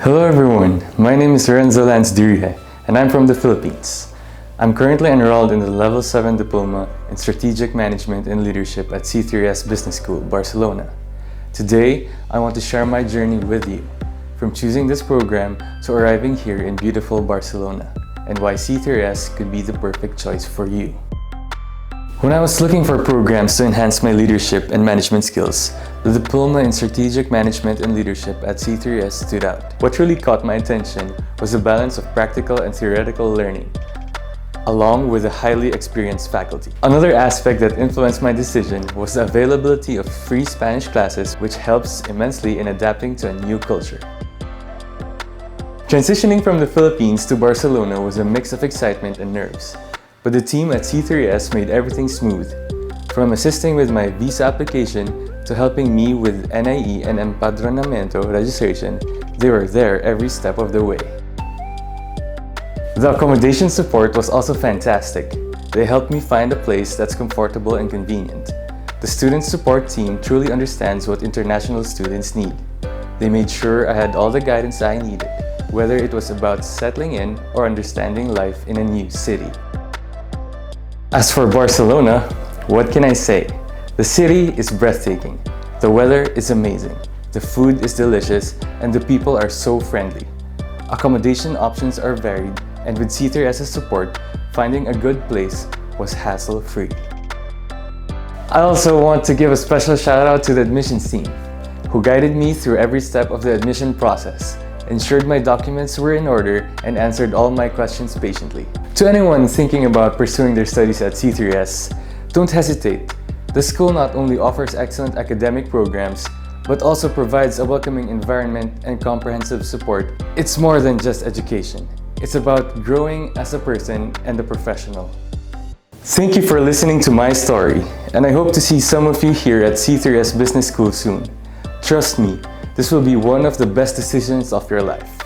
Hello everyone, my name is Renzo Lanz Dirige and I'm from the Philippines. I'm currently enrolled in the Level 7 Diploma in Strategic Management and Leadership at C3S Business School, Barcelona. Today, I want to share my journey with you, from choosing this program to arriving here in beautiful Barcelona, and why C3S could be the perfect choice for you. When I was looking for programs to enhance my leadership and management skills, the Diploma in Strategic Management and Leadership at C3S stood out. What really caught my attention was the balance of practical and theoretical learning, along with a highly experienced faculty. Another aspect that influenced my decision was the availability of free Spanish classes, which helps immensely in adapting to a new culture. Transitioning from the Philippines to Barcelona was a mix of excitement and nerves. But the team at C3S made everything smooth. From assisting with my visa application to helping me with NIE and empadronamiento registration, they were there every step of the way. The accommodation support was also fantastic. They helped me find a place that's comfortable and convenient. The student support team truly understands what international students need. They made sure I had all the guidance I needed, whether it was about settling in or understanding life in a new city. As for Barcelona, what can I say? The city is breathtaking, the weather is amazing, the food is delicious, and the people are so friendly. Accommodation options are varied, and with C3S's support, finding a good place was hassle-free. I also want to give a special shout out to the admissions team, who guided me through every step of the admission process, ensured my documents were in order, and answered all my questions patiently. To anyone thinking about pursuing their studies at C3S, don't hesitate. The school not only offers excellent academic programs, but also provides a welcoming environment and comprehensive support. It's more than just education. It's about growing as a person and a professional. Thank you for listening to my story, and I hope to see some of you here at C3S Business School soon. Trust me, this will be one of the best decisions of your life.